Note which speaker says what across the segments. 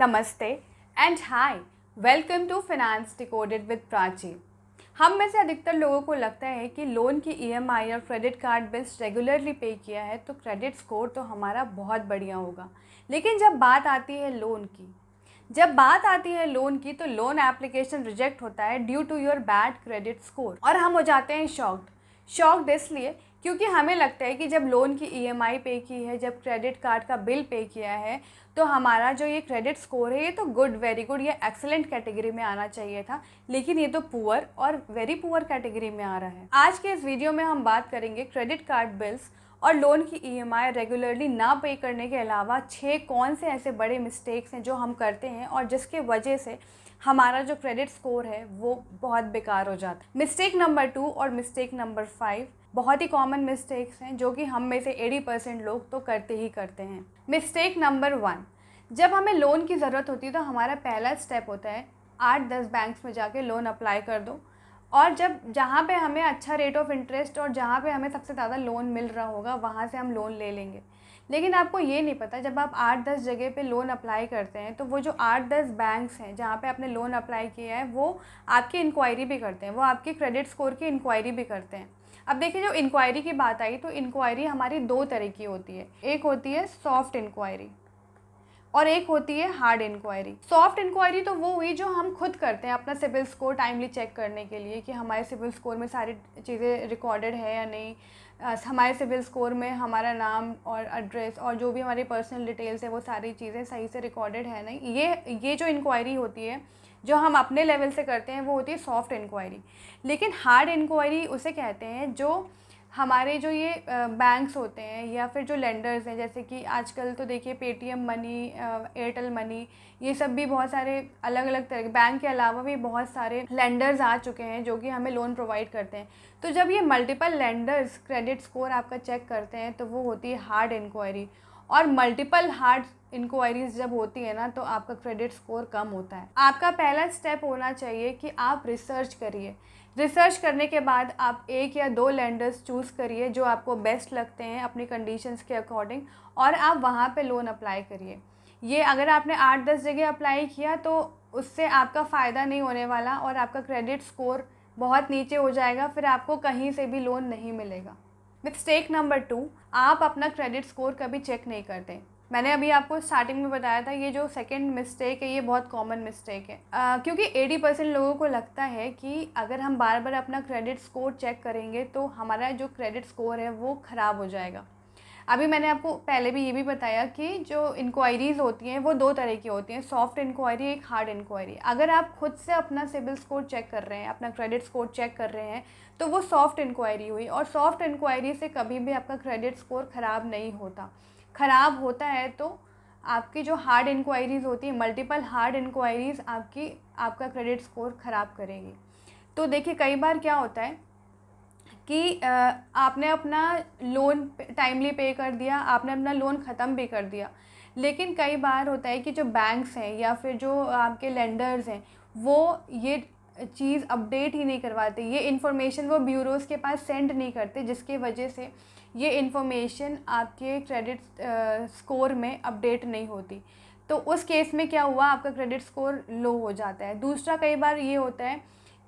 Speaker 1: नमस्ते and hi. Welcome to finance decoded with Prachi. हम में से अधिकतर लोगों को लगता है कि लोन की ईएमआई और क्रेडिट कार्ड बिल्स रेगुलरली पे किया है तो क्रेडिट स्कोर तो हमारा बहुत बढ़िया होगा। लेकिन जब बात आती है लोन की तो लोन एप्लीकेशन रिजेक्ट होता है due to your bad credit score और हम हो जाते हैं शॉक्ड इसलिए क्योंकि हमें लगता है कि जब लोन की ईएमआई पे की है, जब क्रेडिट कार्ड का बिल पे किया है तो हमारा जो ये क्रेडिट स्कोर है ये तो गुड, वेरी गुड या एक्सेलेंट कैटेगरी में आना चाहिए था, लेकिन ये तो पुअर और वेरी पुअर कैटेगरी में आ रहा है। आज के इस वीडियो में हम बात करेंगे क्रेडिट कार्ड बिल्स और लोन की ईएमआई रेगुलरली ना पे करने के अलावा 6 कौन से ऐसे बड़े मिस्टेक्स हैं जो हम करते हैं और जिसके वजह से हमारा जो क्रेडिट स्कोर है वो बहुत बेकार हो जाता है। मिस्टेक नंबर 2 और मिस्टेक नंबर 5 बहुत ही कॉमन मिस्टेक्स हैं जो कि हम में से 80% लोग तो करते ही करते हैं। मिस्टेक नंबर 1, जब हमें लोन की ज़रूरत होती है तो हमारा पहला स्टेप होता है 8-10 बैंक्स में जाके लोन अप्लाई कर दो और जहाँ पे हमें अच्छा रेट ऑफ इंटरेस्ट और जहाँ पे हमें सबसे ज़्यादा लोन मिल रहा होगा वहाँ से हम लोन ले लेंगे। लेकिन आपको ये नहीं पता, जब आप 8-10 जगह पे लोन अप्लाई करते हैं तो वो जो 8-10 बैंक्स हैं जहाँ पे आपने लोन अप्लाई किया है वो आपकी इंक्वायरी भी करते हैं, वो आपके क्रेडिट स्कोर की इंक्वायरी भी करते हैं। अब देखिए, जो इंक्वायरी की बात आई तो इंक्वायरी हमारी 2 तरह की होती है। एक होती है सॉफ्ट इंक्वायरी और एक होती है हार्ड इंक्वायरी। सॉफ्ट इंक्वायरी तो वो हुई जो हम खुद करते हैं अपना सिबिल स्कोर टाइमली चेक करने के लिए कि हमारे सिबिल स्कोर में सारी चीज़ें रिकॉर्डेड है या नहीं, हमारे सिबिल स्कोर में हमारा नाम और एड्रेस और जो भी हमारी पर्सनल डिटेल्स है वो सारी चीज़ें सही से रिकॉर्डेड है नहीं। ये जो इंक्वायरी होती है जो हम अपने लेवल से करते हैं वो होती है सॉफ्ट इंक्वायरी। लेकिन हार्ड इंक्वायरी उसे कहते हैं जो हमारे जो ये बैंक्स होते हैं या फिर जो लेंडर्स हैं, जैसे कि आजकल तो देखिए पेटीएम मनी, एयरटेल मनी, ये सब भी बहुत सारे अलग अलग तरह के बैंक के अलावा भी बहुत सारे लेंडर्स आ चुके हैं जो कि हमें लोन प्रोवाइड करते हैं। तो जब ये मल्टीपल लेंडर्स क्रेडिट स्कोर आपका चेक करते हैं तो वो होती है हार्ड इंक्वायरी। और मल्टीपल हार्ड इंक्वायरीज जब होती है ना तो आपका क्रेडिट स्कोर कम होता है। आपका पहला स्टेप होना चाहिए कि आप रिसर्च करिए। रिसर्च करने के बाद आप 1 या 2 लेंडर्स चूज़ करिए जो आपको बेस्ट लगते हैं अपनी कंडीशंस के अकॉर्डिंग और आप वहाँ पे लोन अप्लाई करिए। ये अगर आपने 8-10 जगह अप्लाई किया तो उससे आपका फ़ायदा नहीं होने वाला और आपका क्रेडिट स्कोर बहुत नीचे हो जाएगा, फिर आपको कहीं से भी लोन नहीं मिलेगा। मिस्टेक नंबर 2, आप अपना क्रेडिट स्कोर कभी चेक नहीं करते। मैंने अभी आपको स्टार्टिंग में बताया था ये जो सेकंड मिस्टेक है ये बहुत कॉमन मिस्टेक है, क्योंकि 80% लोगों को लगता है कि अगर हम बार बार अपना क्रेडिट स्कोर चेक करेंगे तो हमारा जो क्रेडिट स्कोर है वो ख़राब हो जाएगा। अभी मैंने आपको पहले भी ये भी बताया कि जो इंक्वायरीज़ होती हैं वो 2 तरह की होती हैं, सॉफ्ट इंक्वायरी, एक हार्ड इंक्वायरी। अगर आप खुद से अपना सिबिल स्कोर चेक कर रहे हैं, अपना क्रेडिट स्कोर चेक कर रहे हैं तो वो सॉफ्ट इंक्वायरी हुई और सॉफ्ट इंक्वायरी से कभी भी आपका क्रेडिट स्कोर ख़राब नहीं होता। ख़राब होता है तो आपकी जो हार्ड इंक्वायरीज़ होती है, मल्टीपल हार्ड इंक्वायरीज़ आपका क्रेडिट स्कोर ख़राब करेगी। तो देखिए, कई बार क्या होता है कि आपने अपना लोन टाइमली पे कर दिया, आपने अपना लोन ख़त्म भी कर दिया, लेकिन कई बार होता है कि जो बैंक्स हैं या फिर जो आपके लेंडर्स हैं वो ये चीज़ अपडेट ही नहीं करवाते, ये इन्फॉर्मेशन वो ब्यूरोज़ के पास सेंड नहीं करते, जिसकी वजह से ये इन्फॉर्मेशन आपके क्रेडिट स्कोर में अपडेट नहीं होती। तो उस केस में क्या हुआ, आपका क्रेडिट स्कोर लो हो जाता है। दूसरा, कई बार ये होता है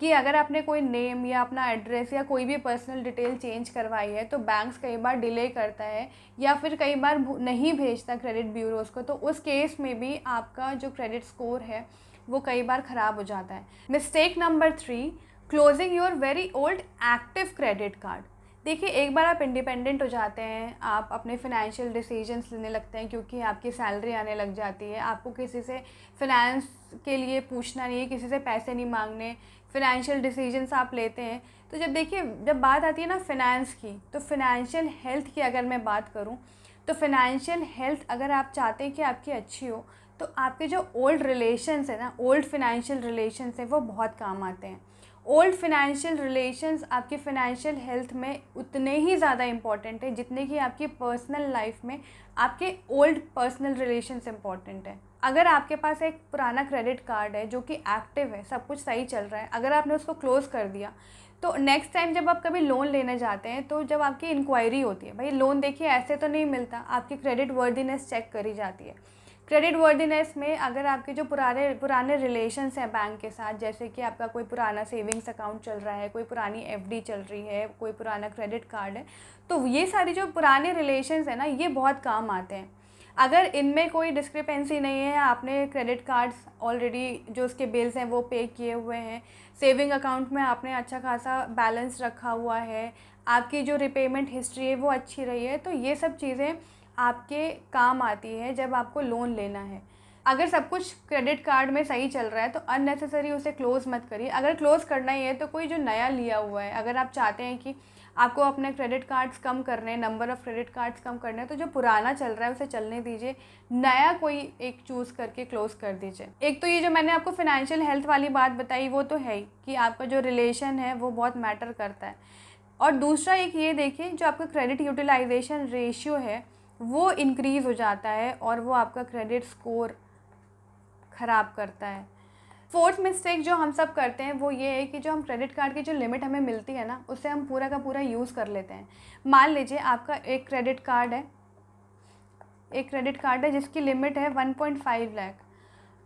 Speaker 1: कि अगर आपने कोई नेम या अपना एड्रेस या कोई भी पर्सनल डिटेल चेंज करवाई है तो बैंक्स कई बार डिले करता है या फिर कई बार नहीं भेजता क्रेडिट ब्यूरोज़ को, तो उस केस में भी आपका जो क्रेडिट स्कोर है वो कई बार ख़राब हो जाता है। Mistake number 3, closing your very old active credit card. देखिए, एक बार आप इंडिपेंडेंट हो जाते हैं, आप अपने फिनेंशियल डिसीजंस लेने लगते हैं क्योंकि आपकी सैलरी आने लग जाती है, आपको किसी से फिनेंस के लिए पूछना नहीं है, किसी से पैसे नहीं मांगने, फिनेंशियल डिसीजंस आप लेते हैं। तो जब बात आती है ना फिनेंस की, तो फिनेंशियल हेल्थ की अगर मैं बात करूं तो फिनेंशियल हेल्थ अगर आप चाहते हैं कि आपकी अच्छी हो तो आपके जो ओल्ड रिलेशंस है ना, ओल्ड फिनेंशियल रिलेशंस हैं वो बहुत काम आते हैं। ओल्ड फिनेंशियल रिलेशंस आपकी फ़िनेंशियल हेल्थ में उतने ही ज़्यादा इम्पॉर्टेंट है जितने कि आपकी पर्सनल लाइफ में आपके ओल्ड पर्सनल रिलेशंस इम्पॉर्टेंट है। अगर आपके पास एक पुराना क्रेडिट कार्ड है जो कि एक्टिव है, सब कुछ सही चल रहा है, अगर आपने उसको क्लोज़ कर दिया तो नेक्स्ट टाइम जब आप कभी लोन लेने जाते हैं तो जब आपकी इंक्वायरी होती है, भाई लोन देखिए ऐसे तो नहीं मिलता, आपकी क्रेडिट वर्दीनेस चेक करी जाती है। क्रेडिट वर्दीनेस में अगर आपके जो पुराने रिलेशंस हैं बैंक के साथ, जैसे कि आपका कोई पुराना सेविंग्स अकाउंट चल रहा है, कोई पुरानी एफडी चल रही है, कोई पुराना क्रेडिट कार्ड है, तो ये सारी जो पुराने रिलेशंस हैं ना, ये बहुत काम आते हैं। अगर इनमें कोई डिस्क्रिपेंसी नहीं है, आपने क्रेडिट कार्ड्स ऑलरेडी जो उसके बिल्स हैं वो पे किए हुए हैं, सेविंग अकाउंट में आपने अच्छा खासा बैलेंस रखा हुआ है, आपकी जो रिपेमेंट हिस्ट्री है वो अच्छी रही है, तो ये सब चीज़ें आपके काम आती है जब आपको लोन लेना है। अगर सब कुछ क्रेडिट कार्ड में सही चल रहा है तो अननेसेसरी उसे क्लोज़ मत करिए। अगर क्लोज़ करना ही है तो कोई जो नया लिया हुआ है, अगर आप चाहते हैं कि आपको अपने क्रेडिट कार्ड्स कम करने हैं, नंबर ऑफ़ क्रेडिट कार्ड्स कम करने हैं, तो जो पुराना चल रहा है उसे चलने दीजिए, नया कोई एक चूज़ करके क्लोज़ कर दीजिए। एक तो ये जो मैंने आपको फ़ाइनेंशियल हेल्थ वाली बात बताई वो तो है ही कि आपका जो रिलेशन है वो बहुत मैटर करता है। और दूसरा एक ये देखिए, जो आपका क्रेडिट यूटिलाइजेशन रेशियो है वो इंक्रीज़ हो जाता है और वो आपका क्रेडिट स्कोर ख़राब करता है। फोर्थ मिस्टेक जो हम सब करते हैं वो ये है कि जो हम क्रेडिट कार्ड की जो लिमिट हमें मिलती है ना, उससे हम पूरा का पूरा यूज़ कर लेते हैं। मान लीजिए आपका एक क्रेडिट कार्ड है जिसकी लिमिट है 1.5 लाख,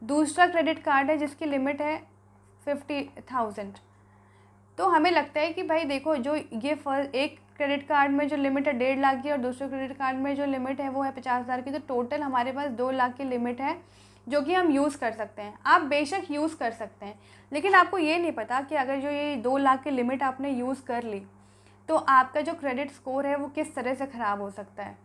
Speaker 1: दूसरा क्रेडिट कार्ड है जिसकी लिमिट है 50,000। तो हमें लगता है कि भाई देखो, जो ये एक क्रेडिट कार्ड में जो लिमिट है 1.5 लाख की और दूसरे क्रेडिट कार्ड में जो लिमिट है वो है 50,000 की, तो टोटल हमारे पास 2 लाख की लिमिट है जो कि हम यूज़ कर सकते हैं। आप बेशक यूज़ कर सकते हैं, लेकिन आपको ये नहीं पता कि अगर जो ये 2 लाख की लिमिट आपने यूज़ कर ली तो आपका जो क्रेडिट स्कोर है वो किस तरह से ख़राब हो सकता है।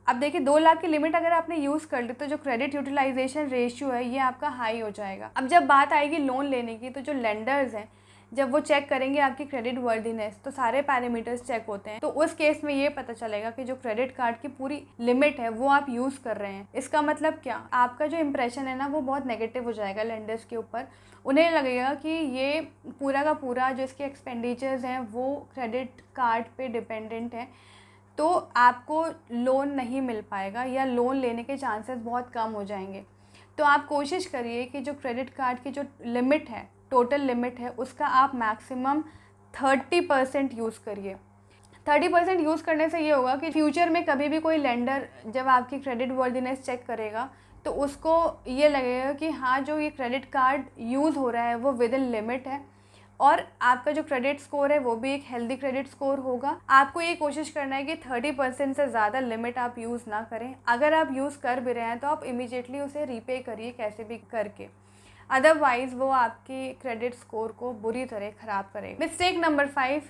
Speaker 1: अब देखिए, 2 लाख की लिमिट अगर आपने यूज़ कर ली तो जो क्रेडिट यूटिलाइजेशन रेशियो है ये आपका हाई हो जाएगा। अब जब बात आएगी लोन लेने की, तो जो लेंडर्स हैं जब वो चेक करेंगे आपकी क्रेडिट वर्दीनेस, तो सारे पैरामीटर्स चेक होते हैं, तो उस केस में ये पता चलेगा कि जो क्रेडिट कार्ड की पूरी लिमिट है वो आप यूज़ कर रहे हैं। इसका मतलब क्या, आपका जो इंप्रेशन है ना वो बहुत नेगेटिव हो जाएगा लेंडर्स के ऊपर। उन्हें लगेगा कि ये पूरा का पूरा जो इसके एक्सपेंडिचर्स हैं वो क्रेडिट कार्ड पे डिपेंडेंट है, तो आपको लोन नहीं मिल पाएगा या लोन लेने के चांसेस बहुत कम हो जाएंगे। तो आप कोशिश करिए कि जो क्रेडिट कार्ड की जो लिमिट है, टोटल लिमिट है, उसका आप मैक्सिमम 30% यूज़ करिए। 30% यूज़ करने से ये होगा कि फ्यूचर में कभी भी कोई लेंडर जब आपकी क्रेडिट वर्दीनेस चेक करेगा तो उसको ये लगेगा कि हाँ, जो ये क्रेडिट कार्ड यूज़ हो रहा है वो विद इन लिमिट है और आपका जो क्रेडिट स्कोर है वो भी एक हेल्दी क्रेडिट स्कोर होगा। आपको ये कोशिश करना है कि 30% से ज़्यादा लिमिट आप यूज़ ना करें। अगर आप यूज़ कर भी रहे हैं तो आप इमीडिएटली उसे रीपे करिए कैसे भी करके, अदरवाइज़ वो आपकी क्रेडिट स्कोर को बुरी तरह ख़राब करेगा। मिस्टेक नंबर 5,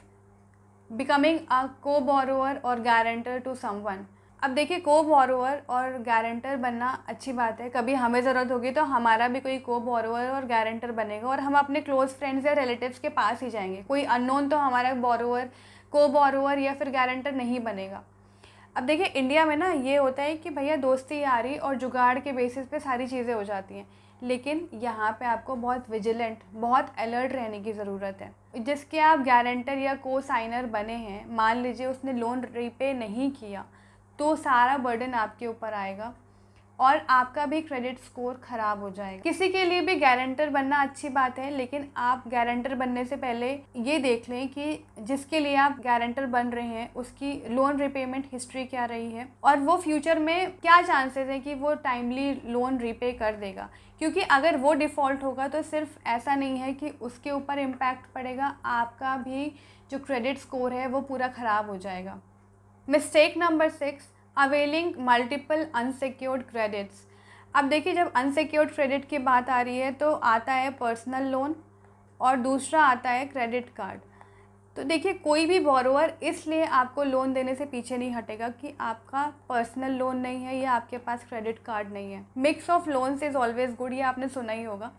Speaker 1: बिकमिंग अ को बोरोवर और गारंटर टू समवन। अब देखिए, को बोरोवर और गारंटर बनना अच्छी बात है, कभी हमें ज़रूरत होगी तो हमारा भी कोई को बोरोवर और गारंटर बनेगा और हम अपने क्लोज़ फ्रेंड्स या रिलेटिव्स के पास ही जाएंगे। कोई अननोन तो हमारा बोरोवर, को बोरोवर या फिर गारंटर नहीं बनेगा। अब देखिए, इंडिया में ना ये होता है कि भैया दोस्ती यारी और जुगाड़ के बेसिस पे सारी चीज़ें हो जाती हैं, लेकिन यहाँ पे आपको बहुत विजिलेंट, बहुत अलर्ट रहने की ज़रूरत है। जिसके आप गारंटर या को साइनर बने हैं, मान लीजिए उसने लोन रीपे नहीं किया तो सारा बर्डन आपके ऊपर आएगा और आपका भी क्रेडिट स्कोर ख़राब हो जाएगा। किसी के लिए भी गारंटर बनना अच्छी बात है, लेकिन आप गारंटर बनने से पहले ये देख लें कि जिसके लिए आप गारंटर बन रहे हैं उसकी लोन रिपेमेंट हिस्ट्री क्या रही है और वो फ्यूचर में क्या चांसेस हैं कि वो टाइमली लोन रीपे कर देगा। क्योंकि अगर वो डिफ़ॉल्ट होगा तो सिर्फ ऐसा नहीं है कि उसके ऊपर इम्पैक्ट पड़ेगा, आपका भी जो क्रेडिट स्कोर है वो पूरा ख़राब हो जाएगा। Mistake number 6, availing multiple unsecured credits. अब देखिए, जब अनसिक्योर्ड क्रेडिट की बात आ रही है तो आता है पर्सनल लोन और दूसरा आता है क्रेडिट कार्ड। तो देखिए, कोई भी बोरोवर इसलिए आपको लोन देने से पीछे नहीं हटेगा कि आपका पर्सनल लोन नहीं है या आपके पास क्रेडिट कार्ड नहीं है। Mix of loans is always good, ये आपने सुना ही होगा,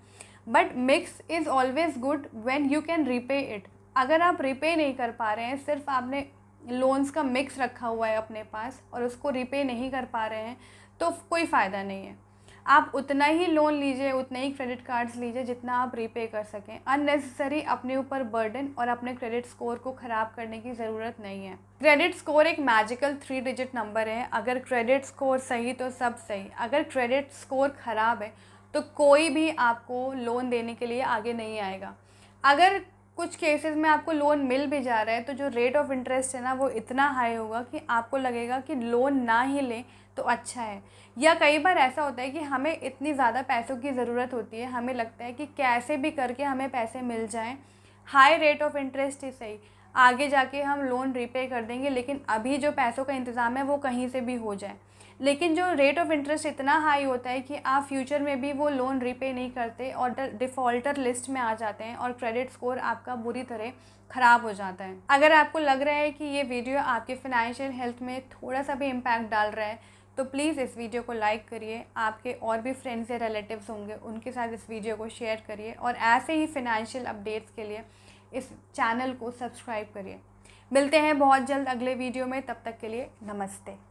Speaker 1: but mix is always good when you can repay it. अगर आप रीपे नहीं कर पा रहे हैं, सिर्फ आपने लोन्स का मिक्स रखा हुआ है अपने पास और उसको रीपे नहीं कर पा रहे हैं, तो कोई फ़ायदा नहीं है। आप उतना ही लोन लीजिए, उतने ही क्रेडिट कार्ड्स लीजिए जितना आप रीपे कर सकें। अननेसेसरी अपने ऊपर बर्डन और अपने क्रेडिट स्कोर को ख़राब करने की ज़रूरत नहीं है। क्रेडिट स्कोर एक मैजिकल 3 डिजिट नंबर है। अगर क्रेडिट स्कोर सही तो सब सही, अगर क्रेडिट स्कोर ख़राब है तो कोई भी आपको लोन देने के लिए आगे नहीं आएगा। अगर कुछ केसेस में आपको लोन मिल भी जा रहा है तो जो रेट ऑफ इंटरेस्ट है ना वो इतना हाई होगा कि आपको लगेगा कि लोन ना ही लें तो अच्छा है। या कई बार ऐसा होता है कि हमें इतनी ज़्यादा पैसों की ज़रूरत होती है, हमें लगता है कि कैसे भी करके हमें पैसे मिल जाएं, हाई रेट ऑफ इंटरेस्ट ही सही, आगे जाके हम लोन रीपे कर देंगे, लेकिन अभी जो पैसों का इंतज़ाम है वो कहीं से भी हो जाए। लेकिन जो रेट ऑफ इंटरेस्ट इतना हाई होता है कि आप फ्यूचर में भी वो लोन रीपे नहीं करते और डिफ़ॉल्टर लिस्ट में आ जाते हैं और क्रेडिट स्कोर आपका बुरी तरह ख़राब हो जाता है। अगर आपको लग रहा है कि ये वीडियो आपके फ़ाइनेंशियल हेल्थ में थोड़ा सा भी इम्पैक्ट डाल रहा है तो प्लीज़ इस वीडियो को लाइक करिए, आपके और भी फ्रेंड्स या रिलेटिव्स होंगे उनके साथ इस वीडियो को शेयर करिए और ऐसे ही फ़ाइनेंशियल अपडेट्स के लिए इस चैनल को सब्सक्राइब करिए। मिलते हैं बहुत जल्द अगले वीडियो में, तब तक के लिए नमस्ते।